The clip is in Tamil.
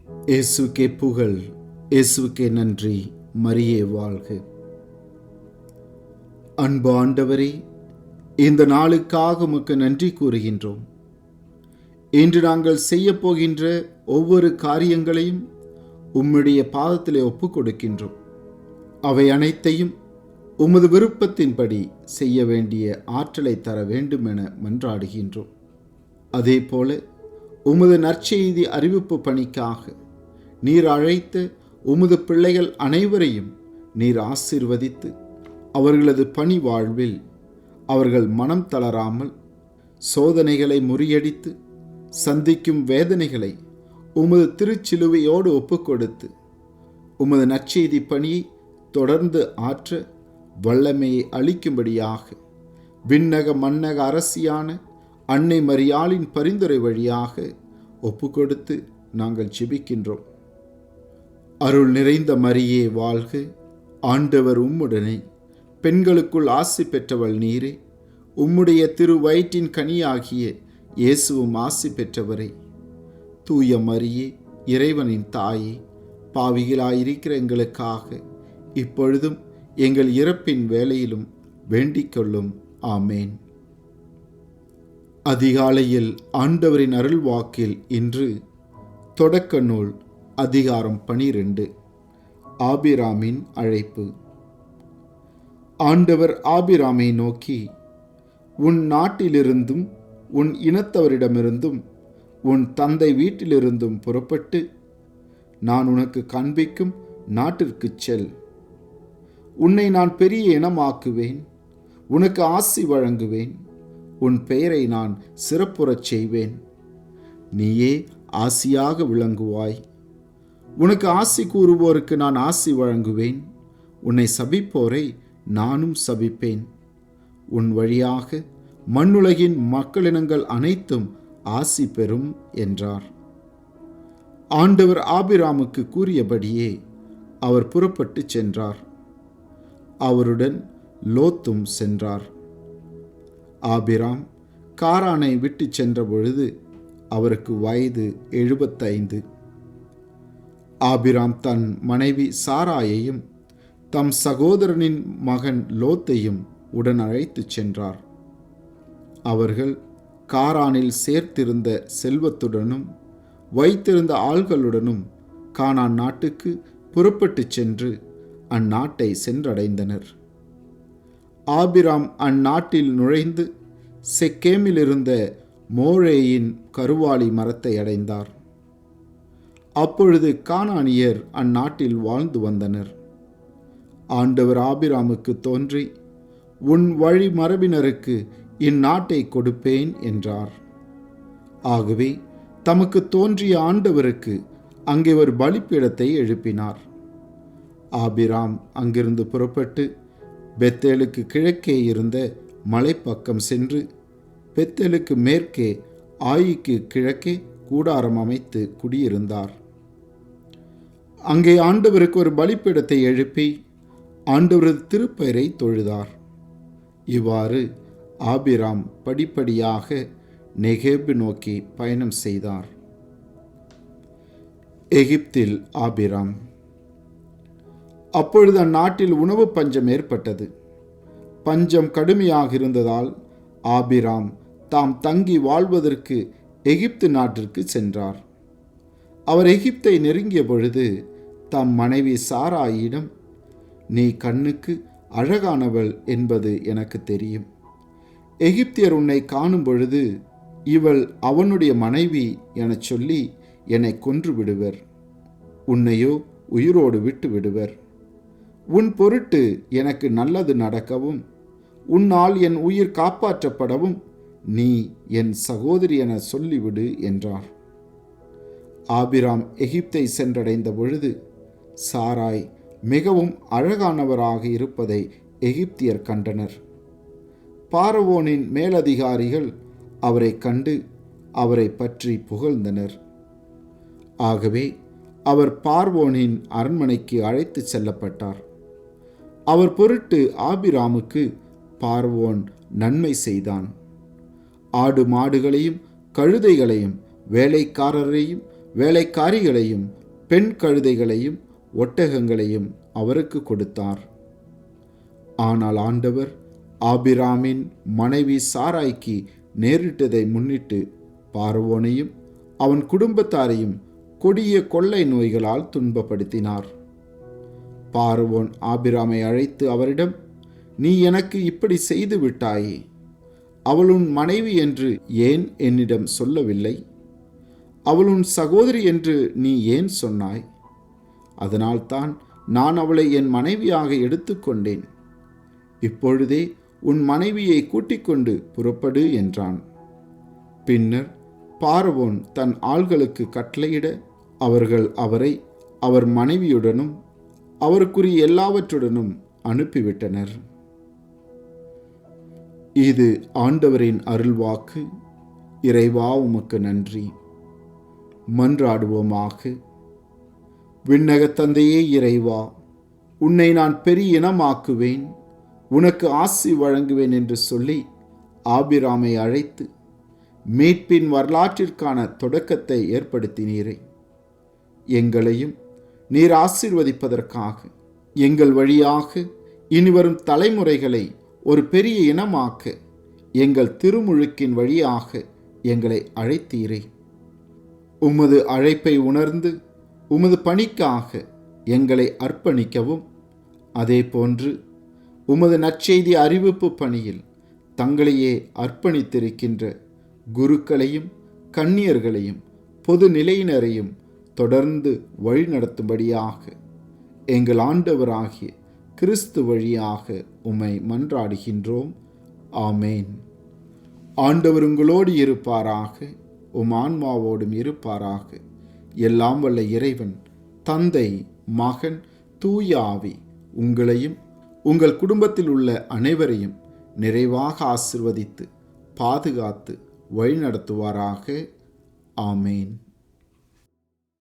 இயேசுக்கே புகழ், இயேசுக்கே நன்றி, மரியே வாழ்க. அன்பு ஆண்டவரே, இந்த நாளுக்காக உமக்கு நன்றி கூறுகின்றோம். இன்று நாங்கள் செய்ய போகின்ற ஒவ்வொரு காரியங்களையும் உம்முடைய பாதத்திலே ஒப்புக் கொடுக்கின்றோம். அவை அனைத்தையும் உமது விருப்பத்தின்படி செய்ய வேண்டிய ஆற்றலை தர வேண்டும் என மன்றாடுகின்றோம். அதே போல உமது நற்செய்தி அறிவிப்பு பணிக்காக நீர் அழைத்த உமது பிள்ளைகள் அனைவரையும் நீர் ஆசீர்வதித்து அவர்களது பணி வாழ்வில் அவர்கள் மனம் தளராமல் சோதனைகளை முறியடித்து சந்திக்கும் வேதனைகளை உமது திருச்சிலுவையோடு ஒப்புக்கொடுத்து உமது நற்செய்தி பணியை தொடர்ந்து ஆற்ற வல்லமையை அளிக்கும்படியாக விண்ணக மன்னக அரசியான அன்னை மரியாளின் பரிந்துரை வழியாக ஒப்புக்கொடுத்து நாங்கள் ஜெபிக்கின்றோம். அருள் நிறைந்த மரியே வாழ்க, ஆண்டவர் உம்முடனே, பெண்களுக்குள் ஆசி பெற்றவள் நீரே, உம்முடைய திரு வயிற்றின் கனியாகிய இயேசுவும் ஆசி பெற்றவரே. தூய மரியே, இறைவனின் தாயே, பாவிகளாயிருக்கிற எங்களுக்காக இப்பொழுதும் எங்கள் இறப்பின் வேளையிலும் வேண்டிக் கொள்ளும். ஆமேன். அதிகாலையில் ஆண்டவரின் அருள்வாக்கில் இன்று தொடக்க நூல் அதிகாரம் 12. ஆபிராமின் அழைப்பு. ஆண்டவர் ஆபிராமை நோக்கி, உன் நாட்டிலிருந்தும் உன் இனத்தவரிடமிருந்தும் உன் தந்தை வீட்டிலிருந்தும் புறப்பட்டு நான் உனக்கு காண்பிக்கும் நாட்டிற்குச் செல். உன்னை நான் பெரிய இனமாக்குவேன், உனக்கு ஆசி வழங்குவேன், உன் பெயரை நான் சிறப்புறச் செய்வேன், நீயே ஆசியாக விளங்குவாய். உனக்கு ஆசி கூறுவோருக்கு நான் ஆசி வழங்குவேன், உன்னை சபிப்போரை நானும் சபிப்பேன். உன் வழியாக மண்ணுலகின் மக்களினங்கள் அனைத்தும் ஆசி பெறும் என்றார். ஆண்டவர் ஆபிராமுக்கு கூறியபடியே அவர் புறப்பட்டு சென்றார். அவருடன் லோத்தும் சென்றார். ஆபிராம் காரானை விட்டு சென்ற பொழுது அவருக்கு வயது 75. ஆபிராம் தன் மனைவி சாராயையும் தம் சகோதரனின் மகன் லோத்தையும் உடன் அழைத்துச் சென்றார். அவர்கள் காரானில் சேர்த்திருந்த செல்வத்துடனும் வைத்திருந்த ஆள்களுடனும் கானான் நாட்டுக்கு புறப்பட்டு சென்று அந்நாட்டை சென்றடைந்தனர். ஆபிராம் அந்நாட்டில் நுழைந்து செக்கேமிலிருந்த மோரேயின் கருவாலி மரத்தை அடைந்தார். அப்பொழுது கானானியர் அந்நாட்டில் வாழ்ந்து வந்தனர். ஆண்டவர் ஆபிராமுக்கு தோன்றி, உன் வழி மரபினருக்கு இந்நாட்டை கொடுப்பேன் என்றார். ஆகவே தமக்கு தோன்றிய ஆண்டவருக்கு அங்கே ஒரு பலிப்பீடத்தை எழுப்பினார். ஆபிராம் அங்கிருந்து புறப்பட்டு பெத்தேலுக்கு கிழக்கே இருந்த மலைப்பக்கம் சென்று பெத்தேலுக்கு மேற்கே ஆயிக்கு கிழக்கே கூடாரம் அமைத்து குடியிருந்தார். அங்கே ஆண்டவருக்கு ஒரு பலிப்பீடத்தை எழுப்பி ஆண்டவரது திருப்பெயரை தொழுதார். இவ்வாறு ஆபிராம் படிப்படியாக நெகேபு நோக்கி பயணம் செய்தார். எகிப்தில் ஆபிராம். அப்பொழுது அந்நாட்டில் உணவு பஞ்சம் ஏற்பட்டது. பஞ்சம் கடுமையாக இருந்ததால் ஆபிராம் தாம் தங்கி வாழ்வதற்கு எகிப்து நாட்டிற்கு சென்றார். அவர் எகிப்தை நெருங்கிய பொழுது தம் மனைவி சாராயிடம், நீ கண்ணுக்கு அழகானவள் என்பது எனக்கு தெரியும். எகிப்தியர் உன்னை காணும் பொழுது இவள் அவனுடைய மனைவி எனச் சொல்லி என்னை கொன்று விடுவர், உன்னையோ உயிரோடு விட்டு விடுவர். உன் பொருட்டு எனக்கு நல்லது நடக்கவும் உன்னால் என் உயிர் காப்பாற்றப்படவும் நீ என் சகோதரி என சொல்லிவிடு என்றார். ஆபிராம் எகிப்தை சென்றடைந்த பொழுது சாராய் மிகவும் அழகானவராக இருப்பதை எகிப்தியர் கண்டனர். பார்வோனின் மேலதிகாரிகள் அவரை கண்டு அவரை பற்றி புகழ்ந்தனர். ஆகவே அவர் பார்வோனின் அரண்மனைக்கு அழைத்து செல்லப்பட்டார். அவர் பொருட்டு ஆபிராமுக்கு பார்வோன் நன்மை செய்தான். ஆடு மாடுகளையும் கழுதைகளையும் வேலைக்காரரையும் வேலைக்காரிகளையும் பெண் கழுதைகளையும் ஒட்டகங்களையும் அவருக்கு கொடுத்தார். ஆனால் ஆண்டவர் ஆபிராமின் மனைவி சாராய்க்கு நேரிட்டதை முன்னிட்டு பார்வோனையும் அவன் குடும்பத்தாரையும் கொடிய கொள்ளை நோய்களால் துன்பப்படுத்தினார். பார்வோன் ஆபிராமை அழைத்து அவரிடம், நீ எனக்கு இப்படி செய்து விட்டாயே, அவள் உன் மனைவி என்று ஏன் என்னிடம் சொல்லவில்லை? அவள் உன் சகோதரி என்று நீ ஏன் சொன்னாய்? அதனால்தான் நான் அவளை என் மனைவியாக எடுத்துக்கொண்டேன். இப்பொழுதே உன் மனைவியை கூட்டிக் கொண்டு புறப்படு என்றான். பின்னர் பார்வோன் தன் ஆள்களுக்கு கட்டளையிட அவர்கள் அவரை அவர் மனைவியுடனும் அவருக்குரிய எல்லாவற்றுடனும் அனுப்பிவிட்டனர். இது ஆண்டவரின் அருள்வாக்கு. இறைவா, உமக்கு நன்றி. மன்றாடுவோமாக. விண்ணக தந்தையே இறைவா, உன்னை நான் பெரிய இனமாக்குவேன், உனக்கு ஆசி வழங்குவேன் என்று சொல்லி ஆபிராமை அழைத்து மீட்பின் வரலாற்றிற்கான தொடக்கத்தை ஏற்படுத்தினீரே. எங்களையும் நீர் ஆசீர்வதிப்பதற்காக எங்கள் வழியாக இனிவரும் தலைமுறைகளை ஒரு பெரிய இனமாக்க எங்கள் திருமுழுக்கின் வழியாக எங்களை அழைத்தீரே. உமது அழைப்பை உணர்ந்து உமது பணிக்காக எங்களை அர்ப்பணிக்கவும், அதே போன்று உமது நற்செய்தி அறிவிப்பு பணியில் தங்களையே அர்ப்பணித்திருக்கின்ற குருக்களையும் கன்னியர்களையும் பொது நிலையினரையும் தொடர்ந்து வழிநடத்தும்படியாக எங்கள் ஆண்டவராகிய கிறிஸ்து வழியாக உம்மை மன்றாடுகின்றோம். ஆமேன். ஆண்டவர் உங்களோடு இருப்பாராக, உம் ஆன்மாவோடும் இருப்பாராக. எல்லாம் வல்ல இறைவன் தந்தை, மகன், தூய ஆவி உங்களையும் உங்கள் குடும்பத்தில் உள்ள அனைவரையும் நிறைவாக ஆசிர்வதித்து பாதுகாத்து வழிநடத்துவாராக. ஆமேன்.